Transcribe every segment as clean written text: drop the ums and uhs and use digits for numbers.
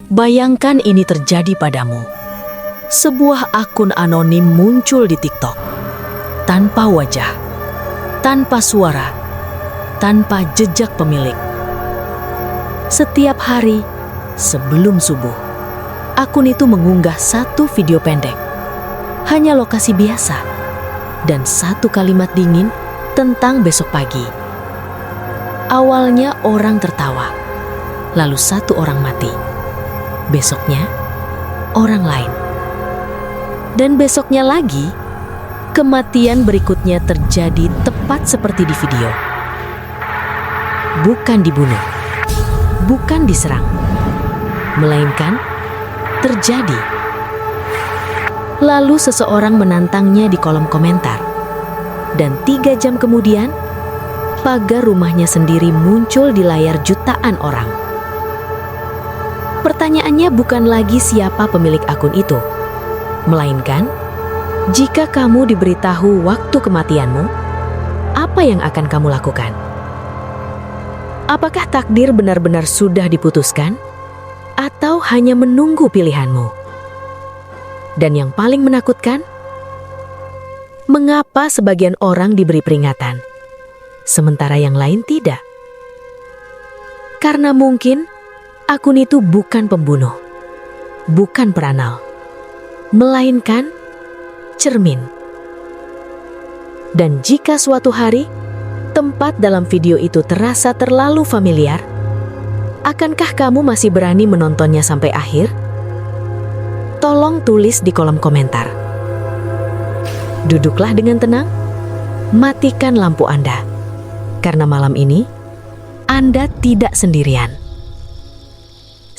Bayangkan ini terjadi padamu. Sebuah akun anonim muncul di TikTok. Tanpa wajah, tanpa suara, tanpa jejak pemilik. Setiap hari sebelum subuh, akun itu mengunggah satu video pendek. Hanya lokasi biasa dan satu kalimat dingin tentang besok pagi. Awalnya orang tertawa, lalu satu orang mati. Besoknya, orang lain. Dan besoknya lagi, kematian berikutnya terjadi tepat seperti di video. Bukan dibunuh, bukan diserang, melainkan terjadi. Lalu seseorang menantangnya di kolom komentar. Dan 3 jam kemudian, pagar rumahnya sendiri muncul di layar jutaan orang. Pertanyaannya bukan lagi siapa pemilik akun itu, melainkan, jika kamu diberitahu waktu kematianmu, apa yang akan kamu lakukan? Apakah takdir benar-benar sudah diputuskan? Atau hanya menunggu pilihanmu? Dan yang paling menakutkan, mengapa sebagian orang diberi peringatan, sementara yang lain tidak? Karena mungkin akun itu bukan pembunuh, bukan peranal, melainkan cermin. Dan jika suatu hari tempat dalam video itu terasa terlalu familiar, akankah kamu masih berani menontonnya sampai akhir? Tolong tulis di kolom komentar. Duduklah dengan tenang, matikan lampu Anda, karena malam ini Anda tidak sendirian.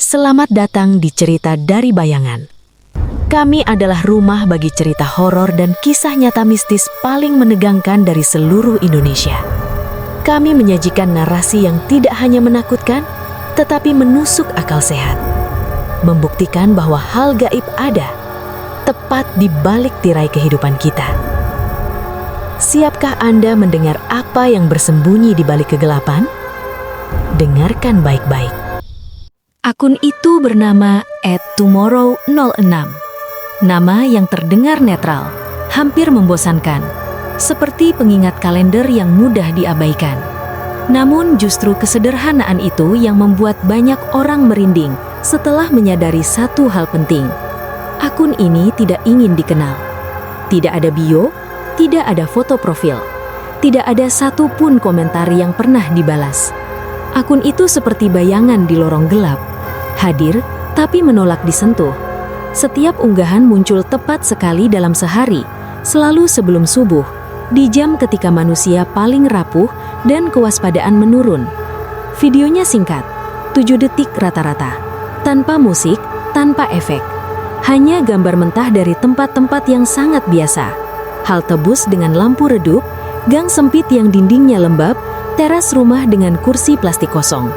Selamat datang di Cerita dari Bayangan. Kami adalah rumah bagi cerita horor dan kisah nyata mistis paling menegangkan dari seluruh Indonesia. Kami menyajikan narasi yang tidak hanya menakutkan, tetapi menusuk akal sehat. Membuktikan bahwa hal gaib ada, tepat di balik tirai kehidupan kita. Siapkah Anda mendengar apa yang bersembunyi di balik kegelapan? Dengarkan baik-baik. Akun itu bernama @tomorrow06. Nama yang terdengar netral, hampir membosankan, seperti pengingat kalender yang mudah diabaikan. Namun justru kesederhanaan itu yang membuat banyak orang merinding setelah menyadari satu hal penting. Akun ini tidak ingin dikenal. Tidak ada bio, tidak ada foto profil, tidak ada satupun komentar yang pernah dibalas. Akun itu seperti bayangan di lorong gelap, hadir tapi menolak disentuh. Setiap unggahan muncul tepat sekali dalam sehari, selalu sebelum subuh, di jam ketika manusia paling rapuh dan kewaspadaan menurun. Videonya singkat, 7 detik rata-rata, tanpa musik, tanpa efek. Hanya gambar mentah dari tempat-tempat yang sangat biasa. Halte bus dengan lampu redup, gang sempit yang dindingnya lembab, teras rumah dengan kursi plastik kosong.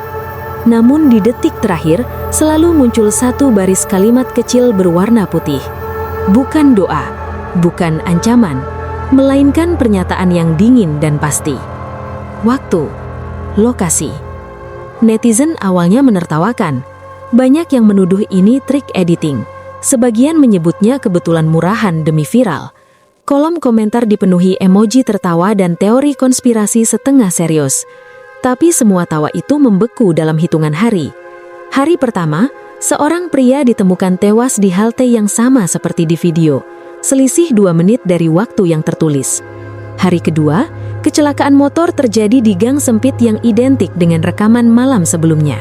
Namun di detik terakhir, selalu muncul satu baris kalimat kecil berwarna putih. Bukan doa, bukan ancaman, melainkan pernyataan yang dingin dan pasti. Waktu, lokasi. Netizen awalnya menertawakan. Banyak yang menuduh ini trik editing. Sebagian menyebutnya kebetulan murahan demi viral. Kolom komentar dipenuhi emoji tertawa dan teori konspirasi setengah serius. Tapi semua tawa itu membeku dalam hitungan hari. Hari pertama, seorang pria ditemukan tewas di halte yang sama seperti di video, selisih 2 menit dari waktu yang tertulis. Hari kedua, kecelakaan motor terjadi di gang sempit yang identik dengan rekaman malam sebelumnya.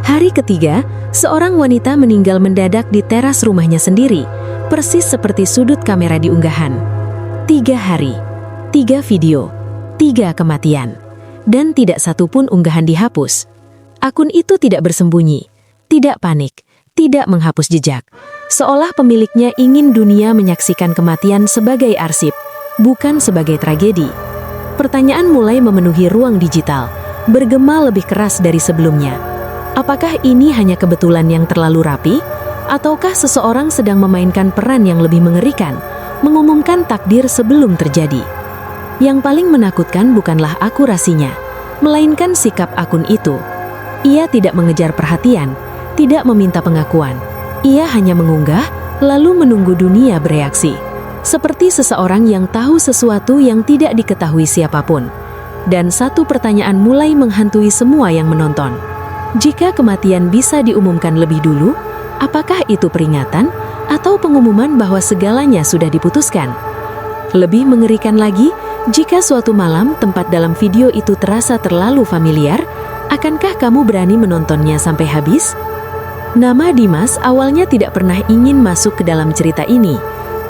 Hari ketiga, seorang wanita meninggal mendadak di teras rumahnya sendiri, persis seperti sudut kamera di unggahan. 3 hari, 3 video, 3 kematian. Dan tidak satupun unggahan dihapus. Akun itu tidak bersembunyi, tidak panik, tidak menghapus jejak. Seolah pemiliknya ingin dunia menyaksikan kematian sebagai arsip, bukan sebagai tragedi. Pertanyaan mulai memenuhi ruang digital, bergema lebih keras dari sebelumnya. Apakah ini hanya kebetulan yang terlalu rapi? Ataukah seseorang sedang memainkan peran yang lebih mengerikan, mengumumkan takdir sebelum terjadi? Yang paling menakutkan bukanlah akurasinya, melainkan sikap akun itu. Ia tidak mengejar perhatian, tidak meminta pengakuan. Ia hanya mengunggah, lalu menunggu dunia bereaksi. Seperti seseorang yang tahu sesuatu yang tidak diketahui siapapun. Dan satu pertanyaan mulai menghantui semua yang menonton. Jika kematian bisa diumumkan lebih dulu, apakah itu peringatan atau pengumuman bahwa segalanya sudah diputuskan? Lebih mengerikan lagi, jika suatu malam tempat dalam video itu terasa terlalu familiar, akankah kamu berani menontonnya sampai habis? Nama Dimas awalnya tidak pernah ingin masuk ke dalam cerita ini.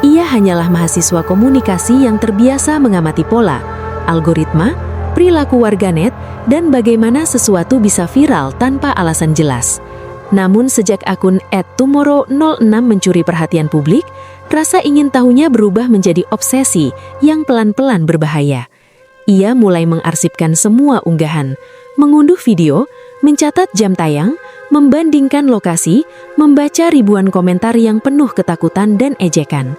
Ia hanyalah mahasiswa komunikasi yang terbiasa mengamati pola, algoritma, perilaku warganet, dan bagaimana sesuatu bisa viral tanpa alasan jelas. Namun sejak akun @tomorrow06 mencuri perhatian publik, rasa ingin tahunya berubah menjadi obsesi yang pelan-pelan berbahaya. Ia mulai mengarsipkan semua unggahan, mengunduh video, mencatat jam tayang, membandingkan lokasi, membaca ribuan komentar yang penuh ketakutan dan ejekan.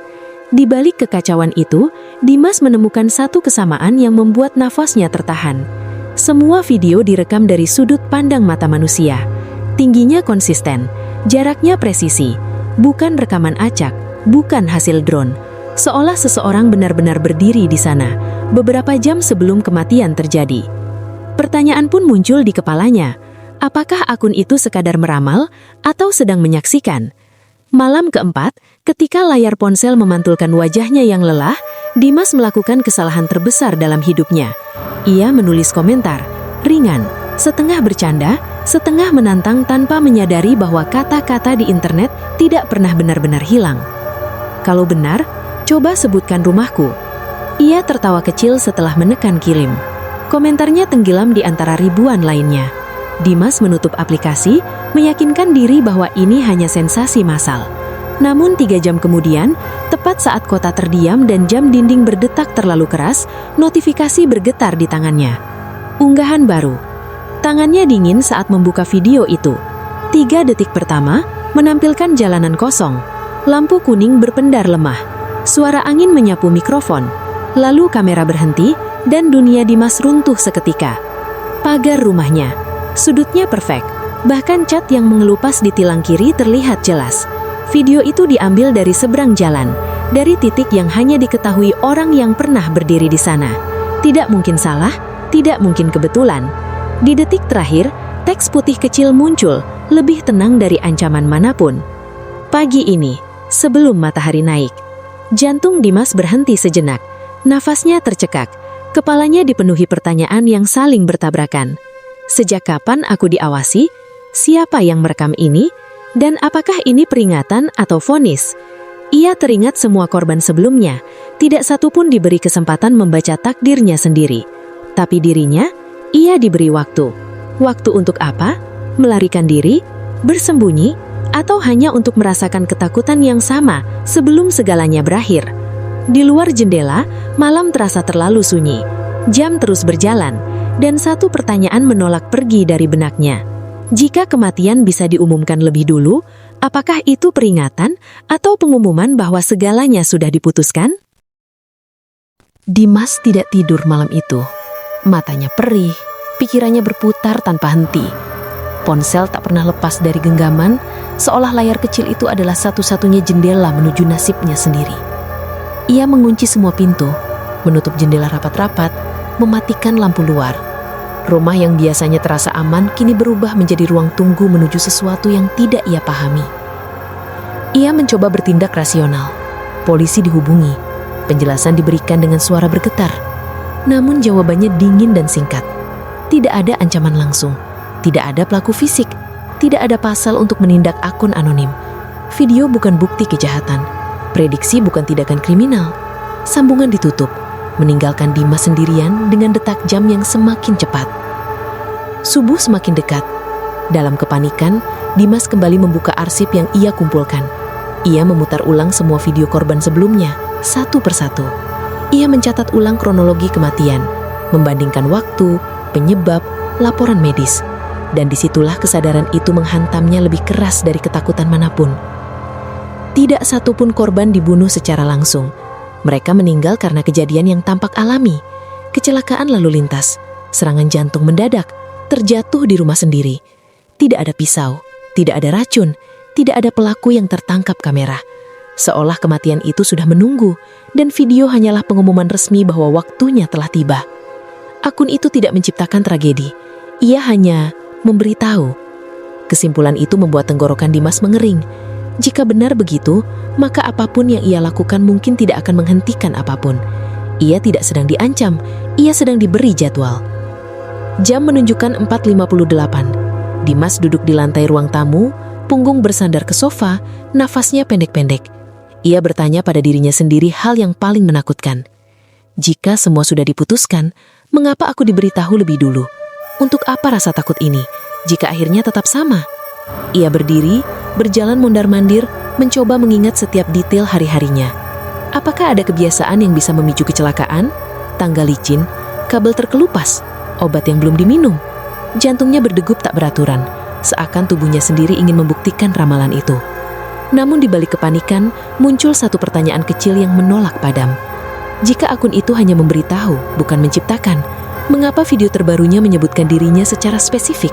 Di balik kekacauan itu, Dimas menemukan satu kesamaan yang membuat nafasnya tertahan. Semua video direkam dari sudut pandang mata manusia. Tingginya konsisten, jaraknya presisi, bukan rekaman acak, bukan hasil drone. Seolah seseorang benar-benar berdiri di sana, beberapa jam sebelum kematian terjadi. Pertanyaan pun muncul di kepalanya. Apakah akun itu sekadar meramal atau sedang menyaksikan? Malam keempat, ketika layar ponsel memantulkan wajahnya yang lelah, Dimas melakukan kesalahan terbesar dalam hidupnya. Ia menulis komentar, ringan, setengah bercanda, setengah menantang tanpa menyadari bahwa kata-kata di internet tidak pernah benar-benar hilang. Kalau benar, coba sebutkan rumahku. Ia tertawa kecil setelah menekan kirim. Komentarnya tenggelam di antara ribuan lainnya. Dimas menutup aplikasi, meyakinkan diri bahwa ini hanya sensasi massal. Namun 3 jam kemudian, tepat saat kota terdiam dan jam dinding berdetak terlalu keras, notifikasi bergetar di tangannya. Unggahan baru. Tangannya dingin saat membuka video itu. 3 detik pertama, menampilkan jalanan kosong. Lampu kuning berpendar lemah. Suara angin menyapu mikrofon. Lalu kamera berhenti, dan dunia Dimas runtuh seketika. Pagar rumahnya. Sudutnya perfect. Bahkan cat yang mengelupas di tilang kiri terlihat jelas. Video itu diambil dari seberang jalan, dari titik yang hanya diketahui orang yang pernah berdiri di sana. Tidak mungkin salah, tidak mungkin kebetulan. Di detik terakhir, teks putih kecil muncul, lebih tenang dari ancaman manapun. Pagi ini, sebelum matahari naik, jantung Dimas berhenti sejenak. Nafasnya tercekak, kepalanya dipenuhi pertanyaan yang saling bertabrakan. Sejak kapan aku diawasi? Siapa yang merekam ini? Dan apakah ini peringatan atau vonis? Ia teringat semua korban sebelumnya. Tidak satu pun diberi kesempatan membaca takdirnya sendiri. Tapi dirinya, ia diberi waktu. Waktu untuk apa? Melarikan diri? Bersembunyi? Atau hanya untuk merasakan ketakutan yang sama sebelum segalanya berakhir? Di luar jendela, malam terasa terlalu sunyi. Jam terus berjalan, dan satu pertanyaan menolak pergi dari benaknya. Jika kematian bisa diumumkan lebih dulu, apakah itu peringatan atau pengumuman bahwa segalanya sudah diputuskan? Dimas tidak tidur malam itu. Matanya perih, pikirannya berputar tanpa henti. Ponsel tak pernah lepas dari genggaman, seolah layar kecil itu adalah satu-satunya jendela menuju nasibnya sendiri. Ia mengunci semua pintu, menutup jendela rapat-rapat, mematikan lampu luar. Rumah yang biasanya terasa aman kini berubah menjadi ruang tunggu menuju sesuatu yang tidak ia pahami. Ia mencoba bertindak rasional. Polisi dihubungi. Penjelasan diberikan dengan suara bergetar. Namun jawabannya dingin dan singkat. Tidak ada ancaman langsung. Tidak ada pelaku fisik. Tidak ada pasal untuk menindak akun anonim. Video bukan bukti kejahatan. Prediksi bukan tindakan kriminal. Sambungan ditutup, meninggalkan Dimas sendirian dengan detak jam yang semakin cepat. Subuh semakin dekat. Dalam kepanikan, Dimas kembali membuka arsip yang ia kumpulkan. Ia memutar ulang semua video korban sebelumnya, satu persatu. Ia mencatat ulang kronologi kematian, membandingkan waktu, penyebab, laporan medis. Dan disitulah kesadaran itu menghantamnya lebih keras dari ketakutan manapun. Tidak satupun korban dibunuh secara langsung. Mereka meninggal karena kejadian yang tampak alami. Kecelakaan lalu lintas, serangan jantung mendadak, terjatuh di rumah sendiri. Tidak ada pisau, Tidak ada racun, tidak ada pelaku yang tertangkap kamera. Seolah kematian itu sudah menunggu, dan video hanyalah pengumuman resmi bahwa waktunya telah tiba. Akun itu tidak menciptakan tragedi, ia hanya memberitahu. Kesimpulan itu membuat tenggorokan Dimas mengering. Jika benar begitu, maka apapun yang ia lakukan mungkin tidak akan menghentikan apapun. Ia tidak sedang diancam, ia sedang diberi jadwal. Jam menunjukkan 4.58. Dimas duduk di lantai ruang tamu, punggung bersandar ke sofa, nafasnya pendek-pendek. Ia bertanya pada dirinya sendiri hal yang paling menakutkan. Jika semua sudah diputuskan, mengapa aku diberitahu lebih dulu? Untuk apa rasa takut ini, jika akhirnya tetap sama? Ia berdiri, berjalan mondar-mandir, mencoba mengingat setiap detail hari-harinya. Apakah ada kebiasaan yang bisa memicu kecelakaan? Tangga licin, kabel terkelupas, obat yang belum diminum. Jantungnya berdegup tak beraturan, seakan tubuhnya sendiri ingin membuktikan ramalan itu. Namun di balik kepanikan, muncul satu pertanyaan kecil yang menolak padam. Jika akun itu hanya memberitahu, bukan menciptakan, mengapa video terbarunya menyebutkan dirinya secara spesifik?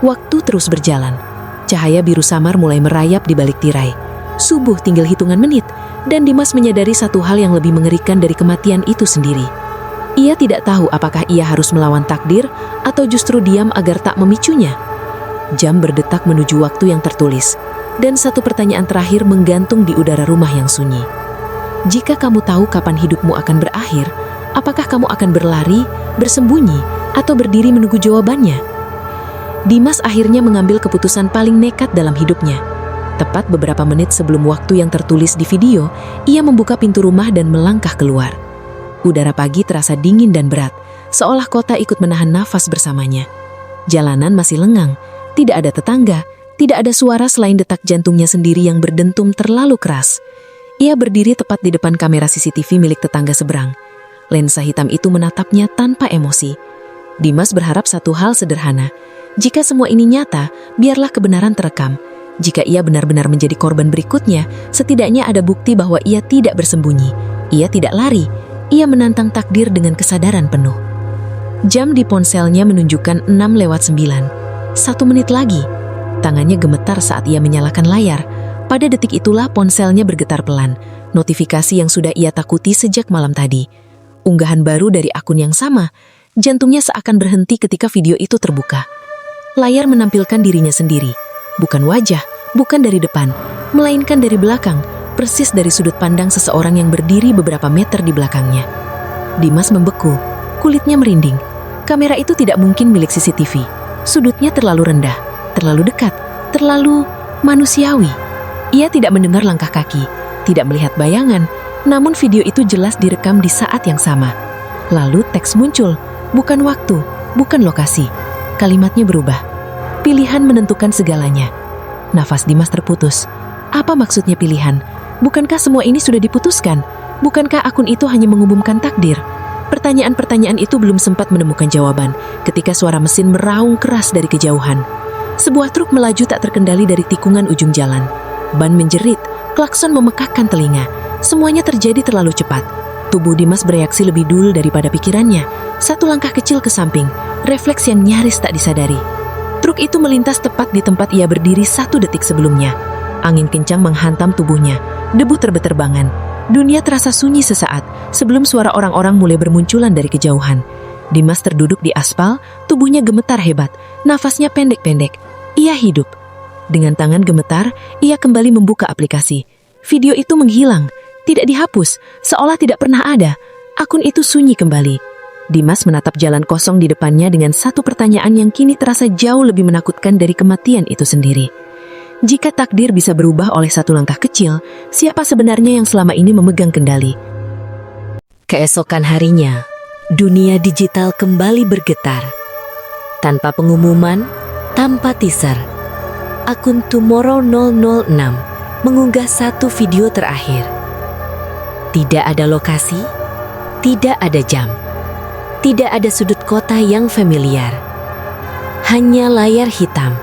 Waktu terus berjalan. Cahaya biru samar mulai merayap di balik tirai. Subuh tinggal hitungan menit, dan Dimas menyadari satu hal yang lebih mengerikan dari kematian itu sendiri. Ia tidak tahu apakah ia harus melawan takdir atau justru diam agar tak memicunya. Jam berdetak menuju waktu yang tertulis, dan satu pertanyaan terakhir menggantung di udara rumah yang sunyi. Jika kamu tahu kapan hidupmu akan berakhir, apakah kamu akan berlari, bersembunyi, atau berdiri menunggu jawabannya? Dimas akhirnya mengambil keputusan paling nekat dalam hidupnya. Tepat beberapa menit sebelum waktu yang tertulis di video, ia membuka pintu rumah dan melangkah keluar. Udara pagi terasa dingin dan berat, seolah kota ikut menahan nafas bersamanya. Jalanan masih lengang, tidak ada tetangga, tidak ada suara selain detak jantungnya sendiri yang berdentum terlalu keras. Ia berdiri tepat di depan kamera CCTV milik tetangga seberang. Lensa hitam itu menatapnya tanpa emosi. Dimas berharap satu hal sederhana. Jika semua ini nyata, biarlah kebenaran terekam. Jika ia benar-benar menjadi korban berikutnya, setidaknya ada bukti bahwa ia tidak bersembunyi. Ia tidak lari. Ia menantang takdir dengan kesadaran penuh. Jam di ponselnya menunjukkan 6:09. 1 menit lagi. Tangannya gemetar saat ia menyalakan layar. Pada detik itulah ponselnya bergetar pelan. Notifikasi yang sudah ia takuti sejak malam tadi. Unggahan baru dari akun yang sama. Jantungnya seakan berhenti ketika video itu terbuka. Layar menampilkan dirinya sendiri. Bukan wajah, bukan dari depan, melainkan dari belakang, persis dari sudut pandang seseorang yang berdiri beberapa meter di belakangnya. Dimas membeku, kulitnya merinding. Kamera itu tidak mungkin milik CCTV. Sudutnya terlalu rendah, terlalu dekat, terlalu manusiawi. Ia tidak mendengar langkah kaki, tidak melihat bayangan, namun video itu jelas direkam di saat yang sama. Lalu teks muncul, bukan waktu, bukan lokasi. Kalimatnya berubah. Pilihan menentukan segalanya. Nafas Dimas terputus. Apa maksudnya pilihan? Bukankah semua ini sudah diputuskan? Bukankah akun itu hanya mengumumkan takdir? Pertanyaan-pertanyaan itu belum sempat menemukan jawaban ketika suara mesin meraung keras dari kejauhan. Sebuah truk melaju tak terkendali dari tikungan ujung jalan. Ban menjerit, klakson memekakkan telinga. Semuanya terjadi terlalu cepat. Tubuh Dimas bereaksi lebih dulu daripada pikirannya. Satu langkah kecil ke samping, refleks yang nyaris tak disadari. Truk itu melintas tepat di tempat ia berdiri 1 detik sebelumnya. Angin kencang menghantam tubuhnya, debu terbeterbangan. Dunia terasa sunyi sesaat sebelum suara orang-orang mulai bermunculan dari kejauhan. Dimas terduduk di aspal, tubuhnya gemetar hebat, nafasnya pendek-pendek. Ia hidup. Dengan tangan gemetar, ia kembali membuka aplikasi. Video itu menghilang, tidak dihapus, seolah tidak pernah ada. Akun itu sunyi kembali. Dimas menatap jalan kosong di depannya dengan satu pertanyaan yang kini terasa jauh lebih menakutkan dari kematian itu sendiri. Jika takdir bisa berubah oleh satu langkah kecil, siapa sebenarnya yang selama ini memegang kendali? Keesokan harinya, dunia digital kembali bergetar. Tanpa pengumuman, tanpa teaser, akun Tomorrow 006 mengunggah satu video terakhir. Tidak ada lokasi, tidak ada jam. Tidak ada sudut kota yang familiar. Hanya layar hitam.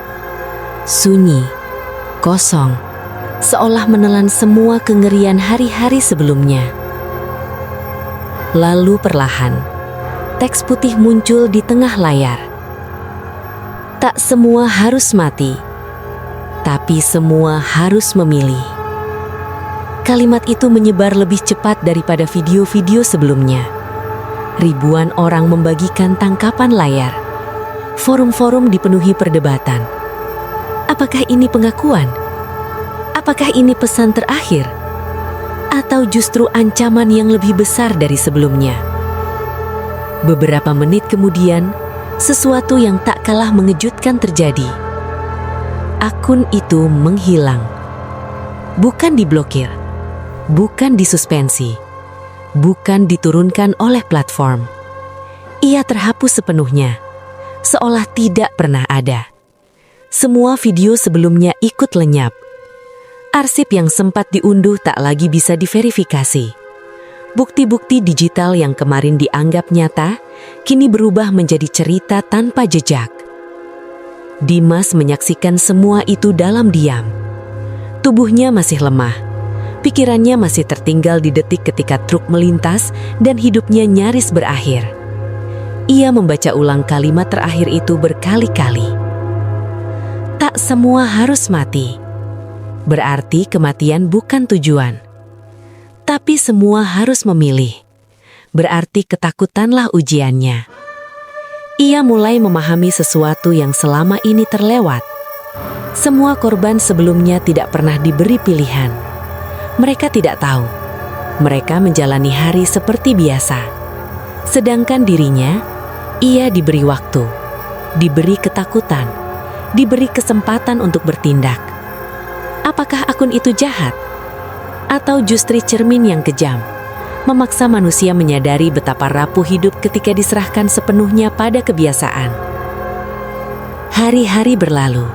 Sunyi, kosong, seolah menelan semua kengerian hari-hari sebelumnya. Lalu perlahan, teks putih muncul di tengah layar. Tak semua harus mati. Tapi semua harus memilih. Kalimat itu menyebar lebih cepat daripada video-video sebelumnya. Ribuan orang membagikan tangkapan layar. Forum-forum dipenuhi perdebatan. Apakah ini pengakuan? Apakah ini pesan terakhir? Atau justru ancaman yang lebih besar dari sebelumnya? Beberapa menit kemudian, sesuatu yang tak kalah mengejutkan terjadi. Akun itu menghilang. Bukan diblokir, bukan disuspensi, bukan diturunkan oleh platform. Ia terhapus sepenuhnya, seolah tidak pernah ada. Semua video sebelumnya ikut lenyap. Arsip yang sempat diunduh tak lagi bisa diverifikasi. Bukti-bukti digital yang kemarin dianggap nyata, kini berubah menjadi cerita tanpa jejak. Dimas menyaksikan semua itu dalam diam. Tubuhnya masih lemah. Pikirannya masih tertinggal di detik ketika truk melintas dan hidupnya nyaris berakhir. Ia membaca ulang kalimat terakhir itu berkali-kali. Tak semua harus mati. Berarti kematian bukan tujuan. Tapi semua harus memilih. Berarti ketakutanlah ujiannya. Ia mulai memahami sesuatu yang selama ini terlewat. Semua korban sebelumnya tidak pernah diberi pilihan. Mereka tidak tahu. Mereka menjalani hari seperti biasa. Sedangkan dirinya, ia diberi waktu, diberi ketakutan, diberi kesempatan untuk bertindak. Apakah akun itu jahat? Atau justru cermin yang kejam, memaksa manusia menyadari betapa rapuh hidup ketika diserahkan sepenuhnya pada kebiasaan? Hari-hari berlalu,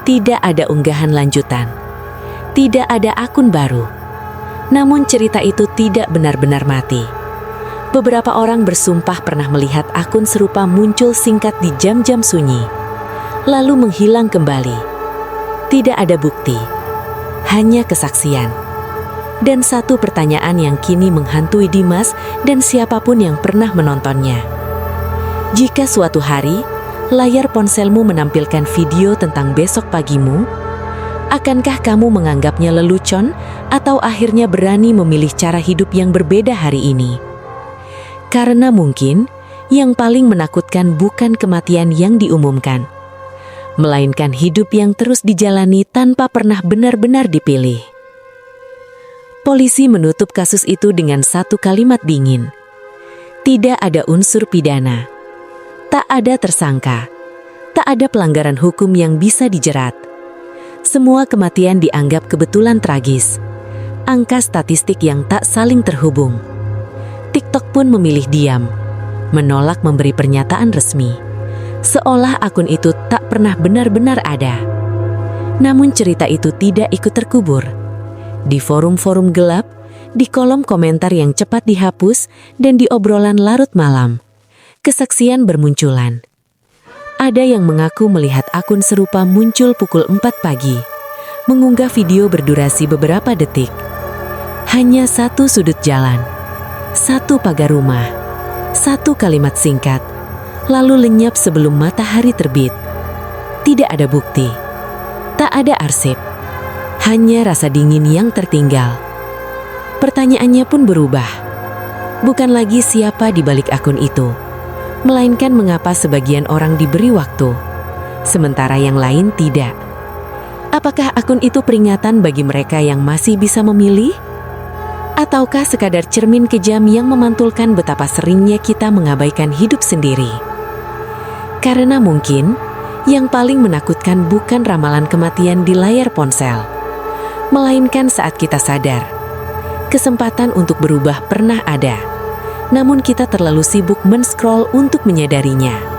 tidak ada unggahan lanjutan, tidak ada akun baru. Namun cerita itu tidak benar-benar mati. Beberapa orang bersumpah pernah melihat akun serupa muncul singkat di jam-jam sunyi, lalu menghilang kembali. Tidak ada bukti, hanya kesaksian. Dan satu pertanyaan yang kini menghantui Dimas dan siapapun yang pernah menontonnya. Jika suatu hari, layar ponselmu menampilkan video tentang besok pagimu, akankah kamu menganggapnya lelucon atau akhirnya berani memilih cara hidup yang berbeda hari ini? Karena mungkin yang paling menakutkan bukan kematian yang diumumkan, melainkan hidup yang terus dijalani tanpa pernah benar-benar dipilih. Polisi menutup kasus itu dengan satu kalimat dingin. Tidak ada unsur pidana. Tak ada tersangka. Tak ada pelanggaran hukum yang bisa dijerat. Semua kematian dianggap kebetulan tragis. Angka statistik yang tak saling terhubung. TikTok pun memilih diam, menolak memberi pernyataan resmi, seolah akun itu tak pernah benar-benar ada. Namun cerita itu tidak ikut terkubur. Di forum-forum gelap, di kolom komentar yang cepat dihapus, dan di obrolan larut malam, kesaksian bermunculan. Ada yang mengaku melihat akun serupa muncul pukul 4 pagi, mengunggah video berdurasi beberapa detik. Hanya satu sudut jalan, satu pagar rumah, satu kalimat singkat, lalu lenyap sebelum matahari terbit. Tidak ada bukti, tak ada arsip, hanya rasa dingin yang tertinggal. Pertanyaannya pun berubah. Bukan lagi siapa di balik akun itu, melainkan mengapa sebagian orang diberi waktu, sementara yang lain tidak. Apakah akun itu peringatan bagi mereka yang masih bisa memilih? Ataukah sekadar cermin kejam yang memantulkan betapa seringnya kita mengabaikan hidup sendiri? Karena mungkin yang paling menakutkan bukan ramalan kematian di layar ponsel, melainkan saat kita sadar, kesempatan untuk berubah pernah ada, namun kita terlalu sibuk men-scroll untuk menyadarinya.